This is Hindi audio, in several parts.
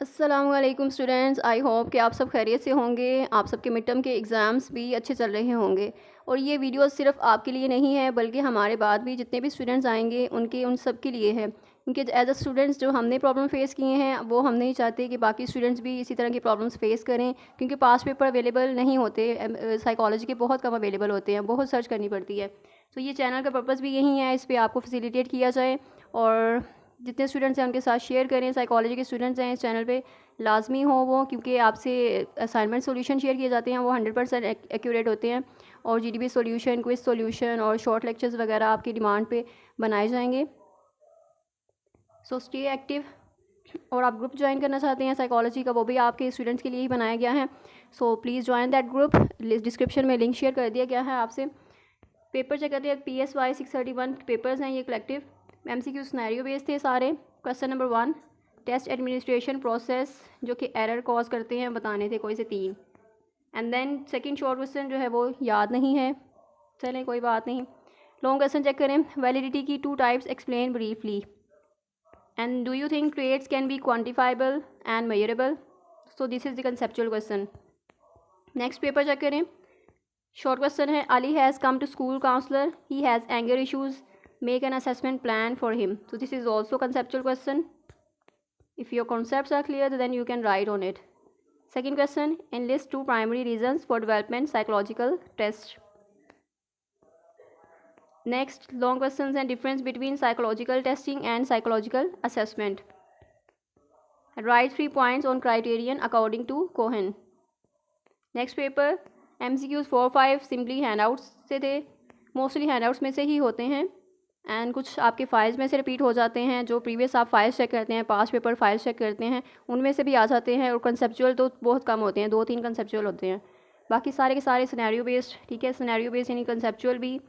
अस्सलामुअलैकुम स्टूडेंट्स, आई होप कि आप सब खैरियत से होंगे। आप सबके मिड टर्म के एग्ज़ाम्स भी अच्छे चल रहे होंगे और ये वीडियो सिर्फ आपके लिए नहीं है बल्कि हमारे बाद भी जितने भी स्टूडेंट्स आएंगे उन सब के लिए है, क्योंकि एज अ स्टूडेंट्स जो हमने प्रॉब्लम फेस किए हैं वो हम नहीं चाहते कि बाकी स्टूडेंट्स भी इसी तरह की प्रॉब्लम्स फेस करें, क्योंकि पास पेपर अवेलेबल नहीं होते, साइकोलॉजी के बहुत कम अवेलेबल होते हैं, बहुत सर्च करनी पड़ती है। तो ये चैनल का पर्पज़ भी यही है, इस पर आपको फैसिलिटेट किया जाए और जितने स्टूडेंट्स हैं उनके साथ शेयर करें। साइकोलॉजी के स्टूडेंट्स हैं इस चैनल पे लाजमी हो वो, क्योंकि आपसे असाइनमेंट सॉल्यूशन शेयर किए जाते हैं, वो 100% एक्यूरेट होते हैं और जीडीपी सॉल्यूशन, क्विज सॉल्यूशन और शॉर्ट लेक्चर्स वगैरह आपकी डिमांड पे बनाए जाएंगे। So stay active. और आप ग्रुप ज्वाइन करना चाहते हैं साइकोलॉजी का, वो भी आपके स्टूडेंट्स के लिए ही बनाया गया है। So please join that group. Description में लिंक शेयर कर दिया गया है आपसे। पेपर चेक करते हैं। PSY 631 पेपर्स हैं ये कलेक्टिव। MCQ सिनेरियो बेस्ड थे सारे। Question number 1, test administration process जो कि एरर कॉज करते हैं बताने थे कोई से 3। And then second short question जो है वो याद नहीं है, चलें कोई बात नहीं। लॉन्ग क्वेश्चन चेक करें। वैलिडिटी की 2 types explain briefly and do you think traits can be quantifiable and measurable. So this is the conceptual question. Next paper check करें। शॉर्ट क्वेश्चन है, Ali has come to school counsellor, he has anger issues, make an assessment plan for him. So this is also conceptual question. If your concepts are clear, then you can write on it. Second question, enlist 2 primary reasons for development psychological test. Next, long questions and difference between psychological testing and psychological assessment. Write 3 points on criterion according to Cohen. Next paper, MCQs 4-5 simply handouts से थे, मोस्टली हैंडआउट्स में से ही होते हैं एंड कुछ आपके फाइल्स में से रिपीट हो जाते हैं। जो प्रीवियस आप फाइल्स चेक करते हैं, पास पेपर फाइल्स चेक करते हैं, उनमें से भी आ जाते हैं। और कंसेप्चुअल तो बहुत कम होते हैं, 2-3 कंसेप्चुअल होते हैं, बाकी सारे के सारे सिनेरियो बेस्ड। ठीक है, सिनेरियो बेस्ड यानी कंसेप्चुअल भी।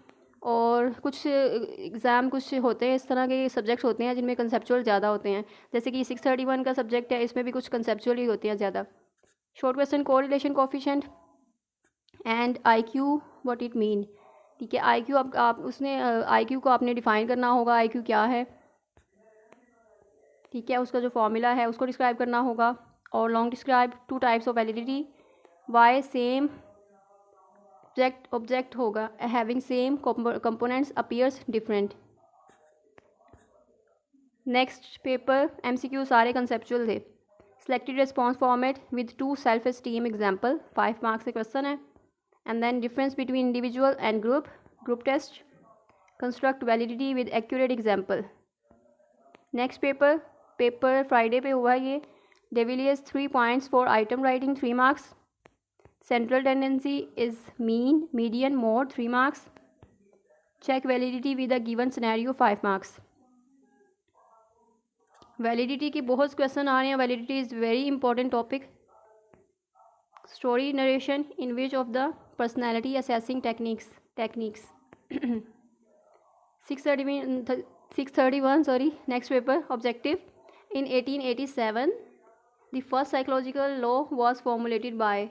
और कुछ एग्ज़ाम कुछ होते हैं इस तरह के सब्जेक्ट्स होते हैं जिनमें कंसेप्चुअल ज़्यादा होते हैं, जैसे कि 631 का सब्जेक्ट है, इसमें भी कुछ कंसेप्चुअल ही होते हैं ज़्यादा। Short question, correlation coefficient and IQ what it mean. ठीक है, IQ आप उसने IQ को आपने डिफ़ाइन करना होगा, IQ क्या है। ठीक है, उसका जो फॉर्मूला है उसको डिस्क्राइब करना होगा। और long describe 2 types of validity, why same object होगा, having same components appears different. Next paper MCQ सारे कंसेप्चुअल थे। Selected response format with 2 self esteem example, 5 marks से क्वेश्चन है। And then difference between individual and group test, construct validity with accurate example. Next paper Friday पे हुआ ये। डेविलियर्स 3 points for item writing, 3 marks. Central tendency is mean median mode, 3 marks. Check validity with a given scenario, 5 marks. Validity के बहुत क्वेश्चन आ रहे हैं। Validity is very important topic. Story narration in which of the personality assessing techniques 631 sorry. Next paper objective, in 1887 the first psychological law was formulated by.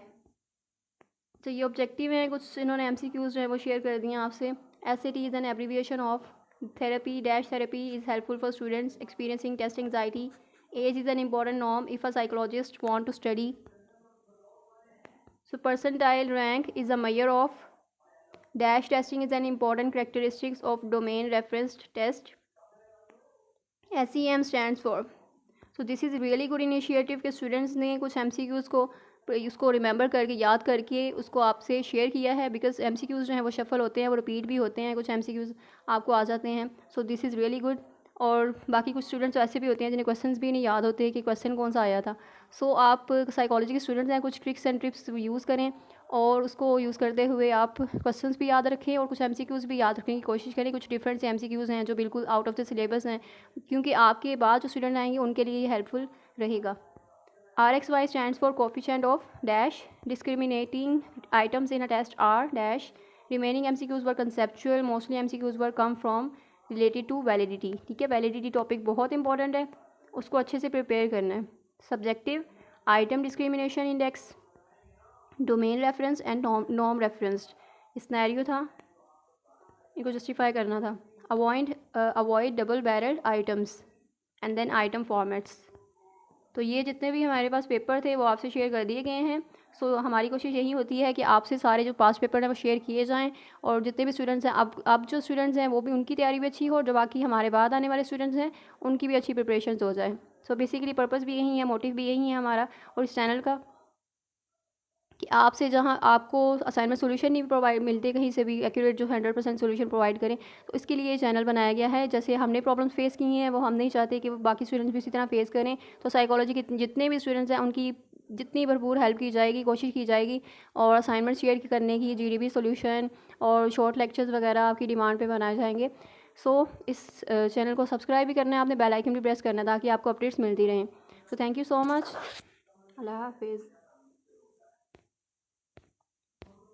तो ये ऑब्जेक्टिव है, कुछ इन्होंने MCQs जो है वो शेयर कर दिए हैं आपसे। SAT is an abbreviation of therapy dash therapy is helpful for students experiencing test anxiety. Age is an important norm if a psychologist want to study. So percentile rank is a measure of dash testing is an important characteristics of domain referenced test. SEM stands for. So this is really good initiative कि स्टूडेंट्स ने कुछ MCQs को उसको रिमेंबर करके याद करके उसको आपसे शेयर किया है, बिकॉज MCQs जो हैं वो शफल होते हैं, वो रिपीट भी होते हैं, कुछ MCQs आपको आ जाते हैं। सो दिस इज़ रियली गुड। और बाकी कुछ स्टूडेंट्स ऐसे भी होते हैं जिन्हें क्वेश्चंस भी नहीं याद होते कि क्वेश्चन कौन सा आया था। सो आप साइकोलॉजी के स्टूडेंट्स हैं, कुछ ट्रिक्स एंड टिप्स यूज़ करें और उसको यूज़ करते हुए आप क्वेश्चंस भी याद रखें और कुछ MCQs भी याद रखने की कोशिश करें। कुछ डिफरेंट से MCQs हैं जो बिल्कुल आउट ऑफ द सिलेबस हैं, क्योंकि आपके बाद जो स्टूडेंट आएंगे उनके लिए ये हेल्पफुल रहेगा। RXY stands for coefficient of dash discriminating items in a test R dash. Remaining MCQs were conceptual, mostly MCQs were come from related to validity. ठीक है, वैलिडिटी टॉपिक बहुत इंपॉर्टेंट है, उसको अच्छे से प्रिपेयर करना है। Subjective, item discrimination index, domain reference and norm referenced. Scenario था, इनको जस्टिफाई करना था। Avoid double barrelled items and then item formats. तो ये जितने भी हमारे पास पेपर थे वो आपसे शेयर कर दिए गए हैं। सो हमारी कोशिश यही होती है कि आपसे सारे जो पास पेपर हैं वो शेयर किए जाएं, और जितने भी स्टूडेंट्स हैं अब जो स्टूडेंट्स हैं वो भी, उनकी तैयारी भी अच्छी हो, जो बाकी हमारे बाद आने वाले स्टूडेंट्स हैं उनकी भी अच्छी प्रिपरेशन हो जाए। सो बेसिकली पर्पज़ भी यही है, मोटिव भी यही है हमारा और इस चैनल का, कि आपसे जहाँ आपको असाइनमेंट सोल्यूशन नहीं प्रोवाइड मिलते कहीं से भी एक्यूरेट जो 100% सोल्यूशन प्रोवाइड करें, तो इसके लिए ये चैनल बनाया गया है। जैसे हमने प्रॉब्लम्स फेस की हैं वो हम नहीं चाहते कि वो बाकी स्टूडेंट्स भी इसी तरह फेस करें। तो साइकोलॉजी के जितने भी स्टूडेंट्स हैं उनकी जितनी भरपूर हेल्प की जाएगी, कोशिश की जाएगी, और असाइनमेंट शेयर करने की, जीडीबी सोल्यूशन और शॉर्ट लेक्चर्स वगैरह आपकी डिमांड पे बनाए जाएंगे। सो इस चैनल को सब्सक्राइब भी करना है आपने, बेल आइकन भी प्रेस करना है ताकि आपको अपडेट्स मिलती रहें। तो थैंक यू सो मच। अल्लाह हाफिज़।